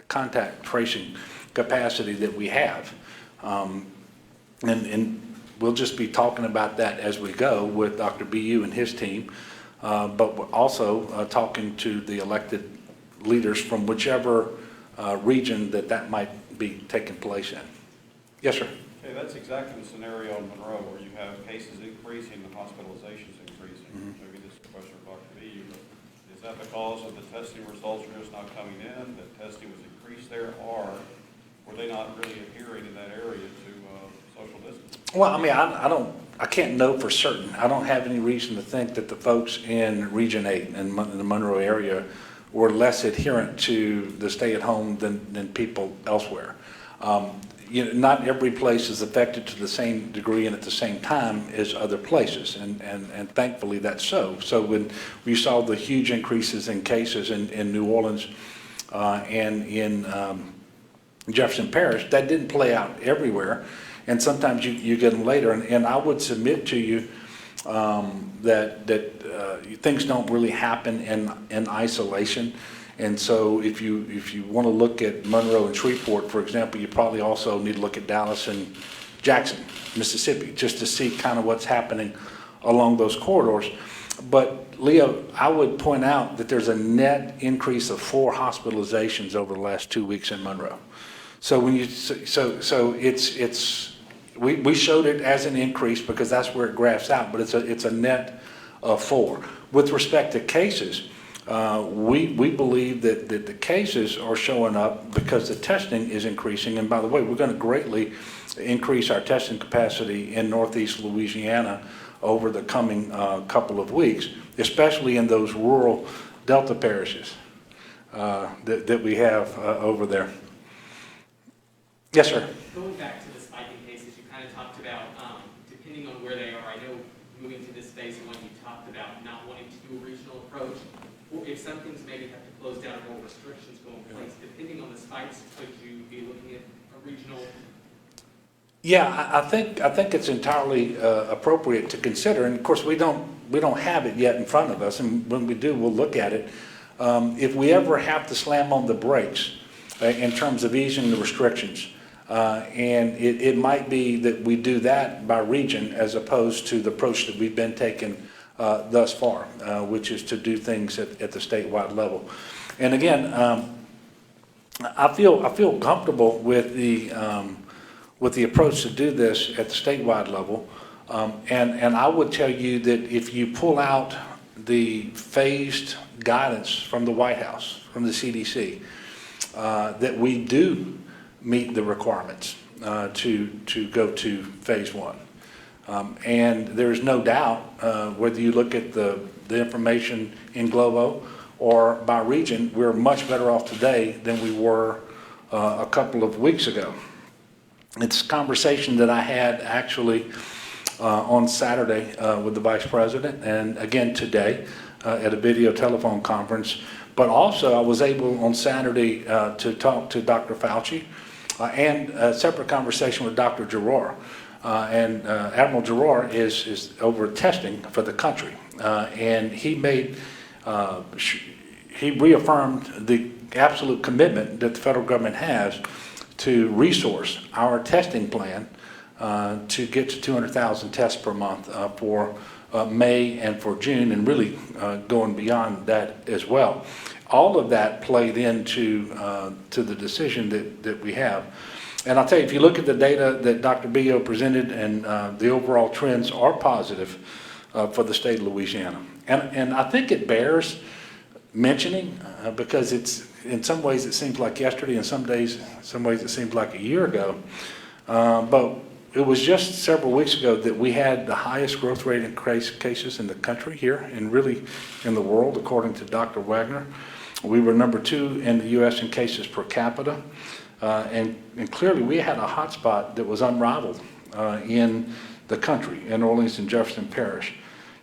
contact tracing capacity that we have. And we'll just be talking about that as we go with Dr. BU and his team, but we're also talking to the elected leaders from whichever region that might be taking place in. Yes, sir. Okay, that's exactly the scenario in Monroe where you have cases increasing and hospitalizations increasing. Maybe this is a question for Dr. B, but is that because of the testing results are just not coming in, that testing was increased there, or were they not really adhering in that area to social distance? Well, I mean, I can't know for certain. I don't have any reason to think that the folks in Region 8 and the Monroe area were less adherent to the stay-at-home than people elsewhere. You know, not every place is affected to the same degree and at the same time as other places, and thankfully that's so. So when we saw the huge increases in cases in New Orleans and in Jefferson Parish, that didn't play out everywhere, and sometimes you get them later. And I would submit to you that things don't really happen in isolation. And so if you want to look at Monroe and Shreveport, for example, you probably also need to look at Dallas and Jackson, Mississippi, just to see kind of what's happening along those corridors. But Leo, I would point out that there's a net increase of 4 hospitalizations over the last 2 weeks in Monroe. So when you so we showed it as an increase because that's where it graphs out, but it's a net of 4. With respect to cases, we believe that the cases are showing up because the testing is increasing. And by the way, we're going to greatly increase our testing capacity in Northeast Louisiana over the coming couple of weeks, especially in those rural Delta parishes that we have over there. Yes, sir. Going back to the spiking cases, you kind of talked about, depending on where they are, I know moving to this phase one, you talked about not wanting to do a regional approach. Or if some things maybe have to close down or more restrictions go in place, depending on the spikes, could you be looking at a regional? Yeah, I think it's entirely appropriate to consider, and of course we don't have it yet in front of us, and when we do, we'll look at it. If we ever have to slam on the brakes in terms of easing the restrictions, and it might be that we do that by region as opposed to the approach that we've been taking thus far, which is to do things at the statewide level. And again, I feel comfortable with the approach to do this at the statewide level, and I would tell you that if you pull out the phased guidance from the White House, from the CDC, that we do meet the requirements to go to phase 1. And there's no doubt, whether you look at the information in Globo or by region, we're much better off today than we were a couple of weeks ago. It's a conversation that I had actually on Saturday with the Vice President, and again today at a video telephone conference. But also I was able on Saturday to talk to Dr. Fauci and a separate conversation with Dr. Giroir. And Admiral Giroir is over testing for the country, and he reaffirmed the absolute commitment that the federal government has to resource our testing plan to get to 200,000 tests per month for May and for June, and really going beyond that as well. All of that played into to the decision that we have. And I'll tell you, if you look at the data that Dr. Bio presented, and the overall trends are positive for the state of Louisiana. And I think it bears mentioning because it's, in some ways it seems like yesterday, in some ways it seems like a year ago. But it was just several weeks ago that we had the highest growth rate in cases in the country here, and really in the world, according to Dr. Wagner. We were number 2 in the U.S. in cases per capita. And clearly we had a hotspot that was unrivaled in the country, in Orleans and Jefferson Parish.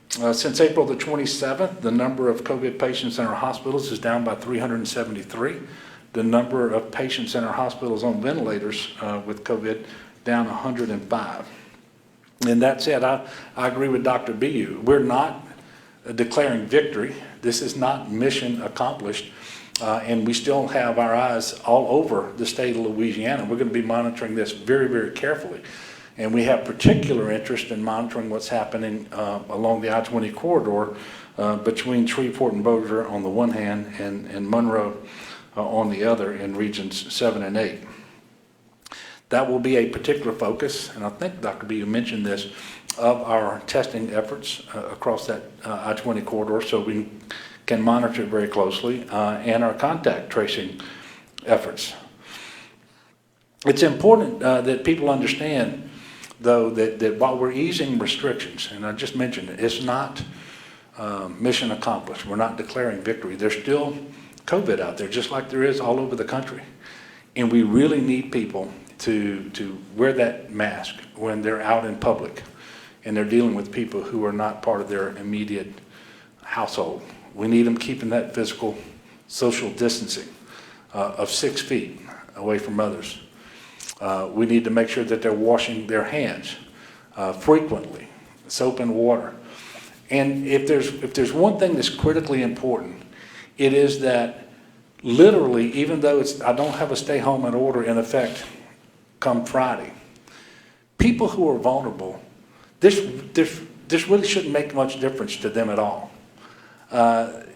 Since April the 27th, the number of COVID patients in our hospitals is down by 373. The number of patients in our hospitals on ventilators with COVID down 105. And that said, I agree with Dr. Bu. We're not declaring victory. This is not mission accomplished. And we still have our eyes all over the state of Louisiana. We're going to be monitoring this very, very carefully. And we have particular interest in monitoring what's happening along the I-20 corridor between Shreveport and Bossier on the one hand and Monroe on the other in regions 7 and 8. That will be a particular focus, and I think, Dr. B, you mentioned this, of our testing efforts across that I-20 corridor, so we can monitor it very closely, and our contact tracing efforts. It's important that people understand, though, that while we're easing restrictions, and I just mentioned it, it's not mission accomplished. We're not declaring victory. There's still COVID out there, just like there is all over the country. And we really need people to wear that mask when they're out in public and they're dealing with people who are not part of their immediate household. We need them keeping that physical, social distancing of 6 feet away from others. We need to make sure that they're washing their hands frequently, soap and water. And if there's one thing that's critically important, it is that literally, even though I don't have a stay home order in effect come Friday, people who are vulnerable, this really shouldn't make much difference to them at all.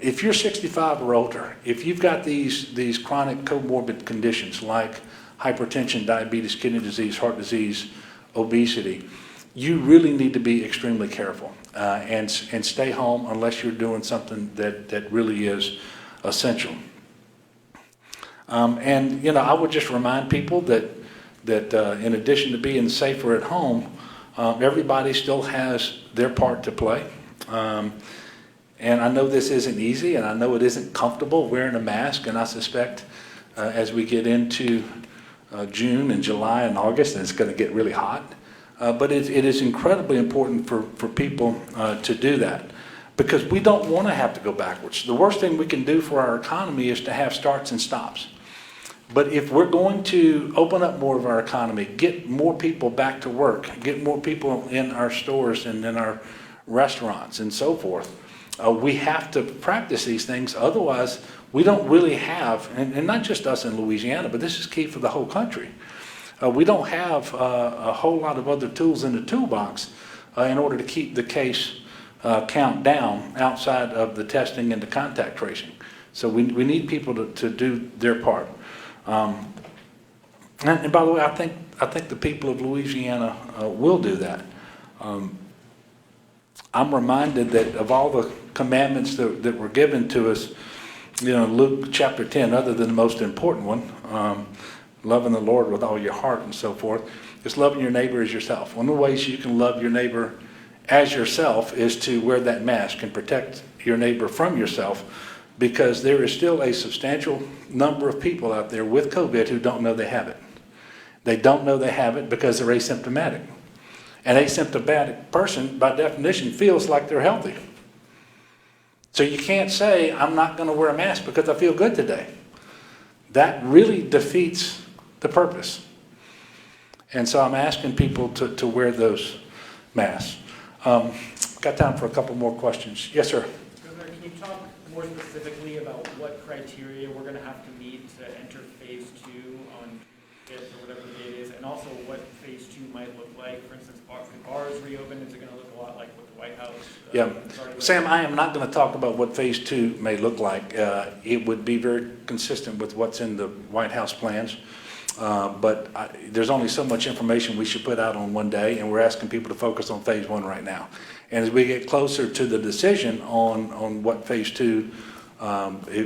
If you're 65 or older, if you've got these chronic comorbid conditions like hypertension, diabetes, kidney disease, heart disease, obesity, you really need to be extremely careful and stay home unless you're doing something that really is essential. And I would just remind people that in addition to being safer at home, everybody still has their part to play. And I know this isn't easy, and I know it isn't comfortable wearing a mask, and I suspect as we get into June and July and August, and it's going to get really hot. But it is incredibly important for people to do that, because we don't want to have to go backwards. The worst thing we can do for our economy is to have starts and stops. But if we're going to open up more of our economy, get more people back to work, get more people in our stores and in our restaurants and so forth, we have to practice these things. Otherwise, we don't really have, and not just us in Louisiana, but this is key for the whole country. We don't have a whole lot of other tools in the toolbox in order to keep the case count down outside of the testing and the contact tracing. So we need people to do their part. And by the way, I think the people of Louisiana will do that. I'm reminded that of all the commandments that were given to us, Luke chapter 10, other than the most important one, loving the Lord with all your heart and so forth, is loving your neighbor as yourself. One of the ways you can love your neighbor as yourself is to wear that mask and protect your neighbor from yourself, because there is still a substantial number of people out there with COVID who don't know they have it. They don't know they have it because they're asymptomatic. An asymptomatic person, by definition, feels like they're healthy. So you can't say, I'm not going to wear a mask because I feel good today. That really defeats the purpose. And so I'm asking people to wear those masks. Got time for a couple more questions. Yes, sir. Governor, can you talk more specifically about what criteria we're going to have to meet to enter phase 2 on 5th or whatever the date is, and also what phase 2 might look like? For instance, if bars reopen, is it going to look a lot like what the White House Yeah. started with? Sam, I am not going to talk about what phase 2 may look like. It would be very consistent with what's in the White House plans. But there's only so much information we should put out on one day, and we're asking people to focus on phase 1 right now. And as we get closer to the decision on what phase 2,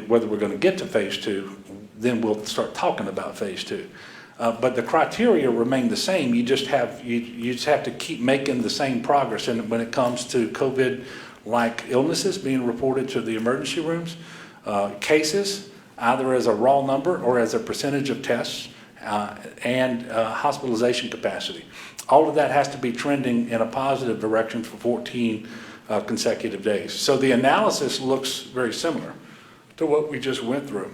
whether we're going to get to phase 2, then we'll start talking about phase 2. But the criteria remain the same. You just have to keep making the same progress. And when it comes to COVID-like illnesses being reported to the emergency rooms, cases, either as a raw number or as a percentage of tests, and hospitalization capacity. All of that has to be trending in a positive direction for 14 consecutive days. So the analysis looks very similar to what we just went through.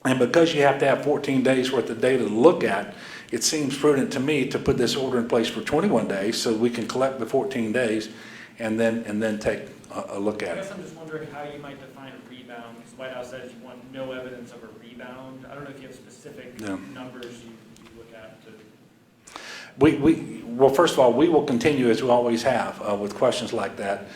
And because you have to have 14 days worth of data to look at, it seems prudent to me to put this order in place for 21 days so we can collect the 14 days and then take a look I at it. guess I'm just wondering how you might define a rebound, because the White House says you want no evidence of a rebound. I don't know if you have specific Yeah. numbers you look at to. Well, first of all, we will continue, as we always have, with questions like that,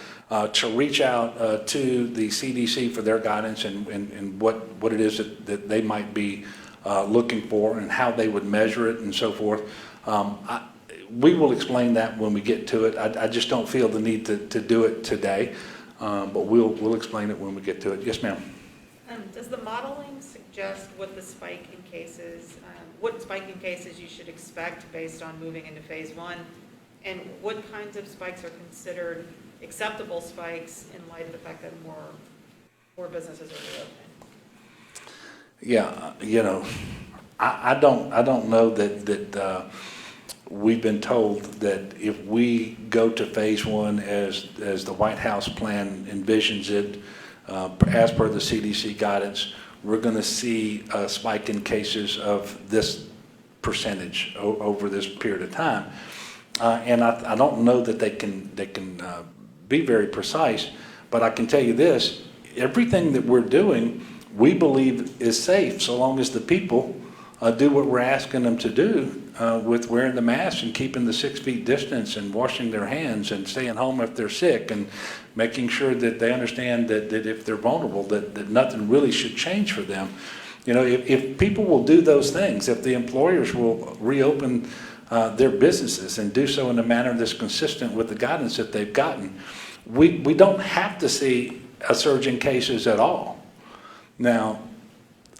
to reach out to the CDC for their guidance and what it is that they might be looking for and how they would measure it and so forth. We will explain that when we get to it. I just don't feel the need to do it today, but we'll explain it when we get to it. Yes, ma'am. Does the modeling suggest what the spike in cases, what spike in cases you should expect based on moving into phase one? And what kinds of spikes are considered acceptable spikes in light of the fact that more businesses are reopening? Yeah, you know, I don't know that we've been told that if we go to phase one as the White House plan envisions it, as per the CDC guidance, we're going to see a spike in cases of this percentage over this period of time. And I don't know that they can be very precise, but I can tell you this: everything that we're doing, we believe is safe, so long as the people do what we're asking them to do with wearing the mask and keeping the 6 feet distance and washing their hands and staying home if they're sick and making sure that they understand that if they're vulnerable, that nothing really should change for them. You know, if people will do those things, if the employers will reopen their businesses and do so in a manner that's consistent with the guidance that they've gotten, we don't have to see a surge in cases at all. Now,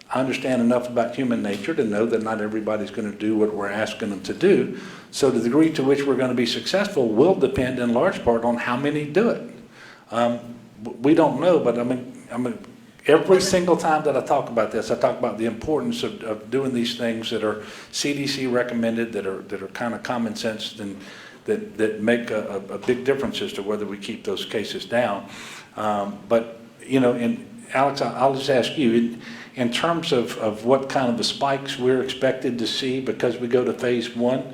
I understand enough about human nature to know that not everybody's going to do what we're asking them to do. So the degree to which we're going to be successful will depend in large part on how many do it. We don't know, but I mean, every single time that I talk about this, I talk about the importance of doing these things that are CDC recommended, that are kind of common sense and that make a big difference as to whether we keep those cases down. But, you know, and Alex, I'll just ask you, in terms of what kind of the spikes we're expected to see because we go to phase one,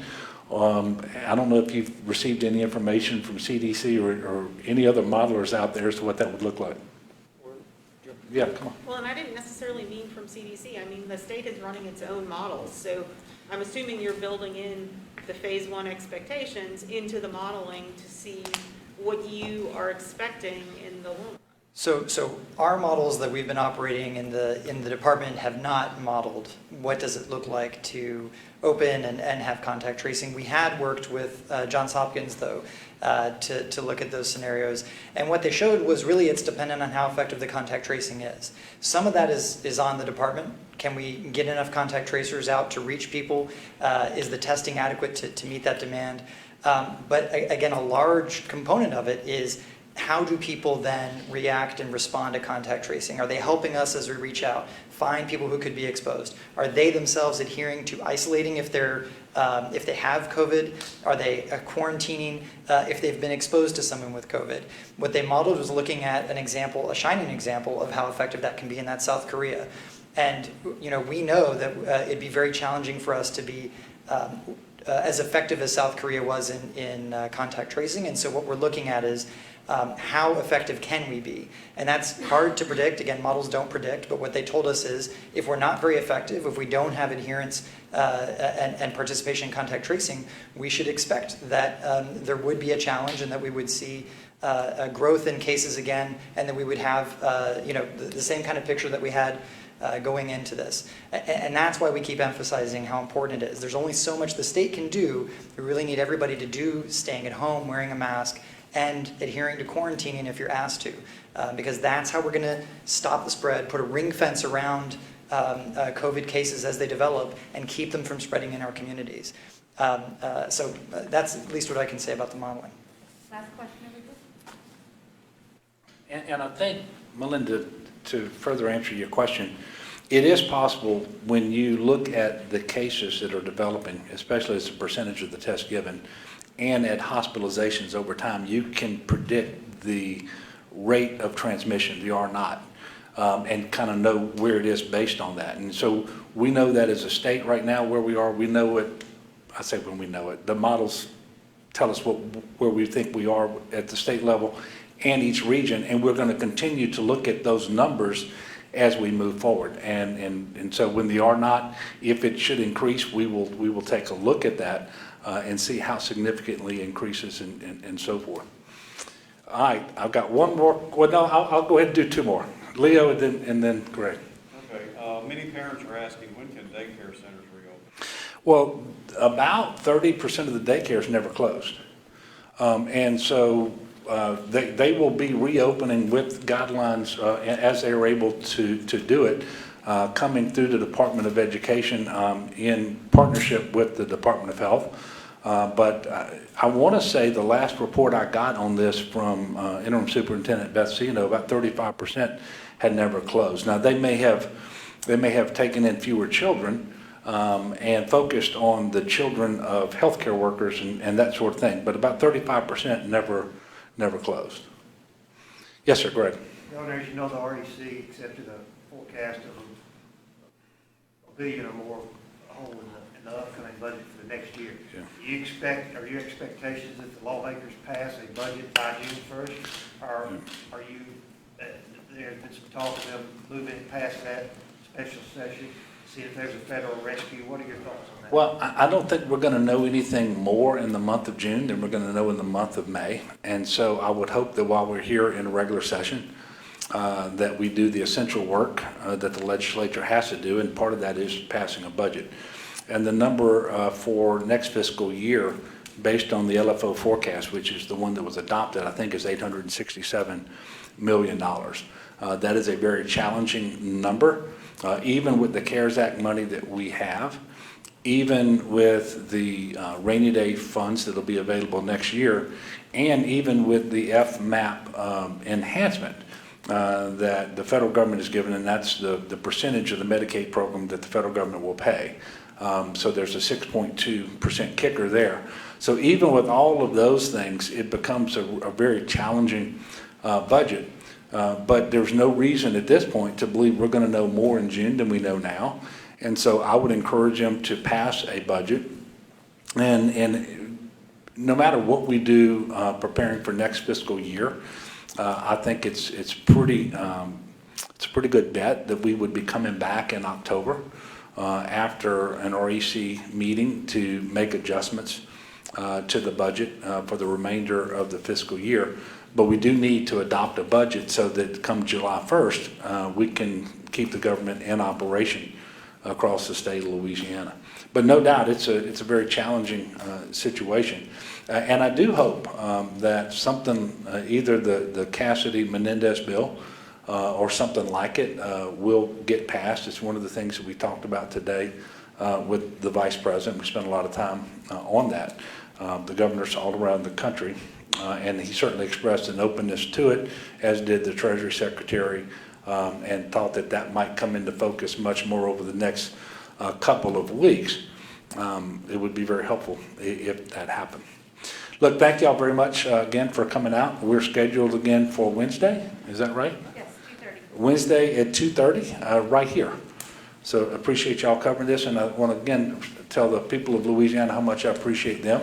I don't know if you've received any information from CDC or any other modelers out there as to what that would look like. Yeah, come on. Well, and I didn't necessarily mean from CDC. I mean, the state is running its own models. So I'm assuming you're building in the phase one expectations into the modeling to see what you are expecting in the long run. So our models that we've been operating in the department have not modeled what does it look like to open and have contact tracing. We had worked with Johns Hopkins, though, to look at those scenarios. And what they showed was really it's dependent on how effective the contact tracing is. Some of that is on the department. Can we get enough contact tracers out to reach people? Is the testing adequate to meet that demand? But again, a large component of it is how do people then react and respond to contact tracing? Are they helping us as we reach out, find people who could be exposed? Are they themselves adhering to isolating if they have COVID? Are they quarantining if they've been exposed to someone with COVID? What they modeled was looking at an example, a shining example of how effective that can be in that South Korea. And you know, we know that it'd be very challenging for us to be as effective as South Korea was in contact tracing. And so what we're looking at is how effective can we be? And that's hard to predict. Again, models don't predict, but what they told us is if we're not very effective, if we don't have adherence and participation in contact tracing, we should expect that there would be a challenge and that we would see a growth in cases again, and that we would have you know, the same kind of picture that we had going into this. And that's why we keep emphasizing how important it is. There's only so much the state can do. We really need everybody to do staying at home, wearing a mask, and adhering to quarantining if you're asked to, because that's how we're going to stop the spread, put a ring fence around COVID cases as they develop, and keep them from spreading in our communities. So that's at least what I can say about the modeling. Last question, everybody. And I think, Melinda, to further answer your question, it is possible when you look at the cases that are developing, especially as a percentage of the tests given, and at hospitalizations over time, you can predict the rate of transmission, the R naught, and kind of know where it is based on that. And so we know that as a state right now where we are, we know it, I say when we know it, the models tell us where we think we are at the state level, and each region, and we're going to continue to look at those numbers as we move forward. And so when the R0, if it should increase, we will take a look at that and see how significantly it increases and so forth. All right, I've got one more. Well, no, I'll go ahead and do two more. Leo and then Greg. Okay, many parents are asking, when can daycare centers reopen? Well, about 30% of the daycares never closed. And so they will be reopening with guidelines as they are able to do it, coming through the Department of Education in partnership with the Department of Health. But I want to say the last report I got on this from Interim Superintendent Beth Sino, about 35% had never closed. Now they may have taken in fewer children and focused on the children of healthcare workers and that sort of thing, but about 35% never closed. Yes, sir, Greg. Governor, as you know, the REC accepted a forecast of $1 billion or more hole in the upcoming budget for the next year. Yeah. Are your expectations that the lawmakers pass a budget by June 1st? Or are you, there's been some talk of them moving past that special session, see if there's a federal rescue? What are your thoughts on that? Well, I don't think we're going to know anything more in the month of June than we're going to know in the month of May. And so I would hope that while we're here in a regular session, that we do the essential work that the legislature has to do, and part of that is passing a budget. And the number for next fiscal year, based on the LFO forecast, which is the one that was adopted, I think is $867 million. That is a very challenging number. Even with the CARES Act money that we have, even with the rainy day funds that will be available next year, and even with the FMAP enhancement that the federal government has given, and that's the percentage of the Medicaid program that the federal government will pay. So there's a 6.2% kicker there. So even with all of those things, it becomes a very challenging budget. But there's no reason at this point to believe we're going to know more in June than we know now. And so I would encourage them to pass a budget. And no matter what we do preparing for next fiscal year, I think it's a pretty good bet that we would be coming back in October after an REC meeting to make adjustments to the budget for the remainder of the fiscal year. But we do need to adopt a budget so that come July 1st, we can keep the government in operation across the state of Louisiana. But no doubt, it's a very challenging situation. And I do hope that something, either the Cassidy-Menendez bill or something like it will get passed. It's one of the things that we talked about today with the Vice President. We spent a lot of time on that. The governors all around the country. And he certainly expressed an openness to it, as did the Treasury Secretary, and thought that that might come into focus much more over the next couple of weeks. It would be very helpful if that happened. Look, thank y'all very much again for coming out. We're scheduled again for Wednesday. Is that right? Yes, 2:30. Wednesday at 2:30, right here. So appreciate y'all covering this, and I want to again tell the people of Louisiana how much I appreciate them.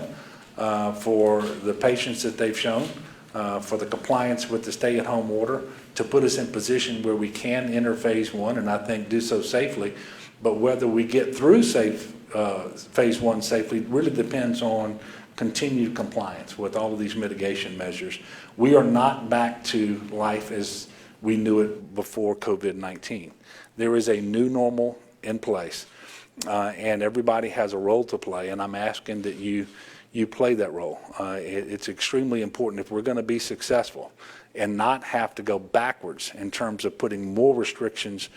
For the patience that they've shown, for the compliance with the stay-at-home order, to put us in position where we can enter phase one, and I think do so safely. But whether we get through phase one safely really depends on continued compliance with all of these mitigation measures. We are not back to life as we knew it before COVID-19. There is a new normal in place, and everybody has a role to play, and I'm asking that you play that role. It's extremely important if we're going to be successful and not have to go backwards in terms of putting more restrictions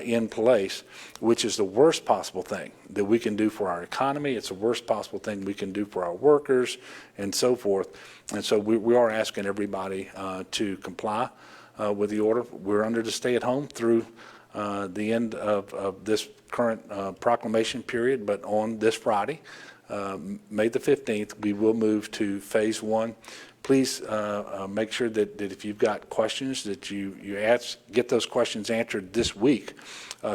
in place, which is the worst possible thing that we can do for our economy. It's the worst possible thing we can do for our workers and so forth. And so we are asking everybody to comply with the order. We're under the stay-at-home through the end of this current proclamation period, but on this Friday, May the 15th, we will move to phase one. Please make sure that if you've got questions that you get those questions answered this week,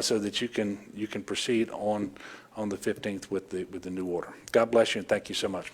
so that you can proceed on the 15th with the new order. God bless you, and thank you so much.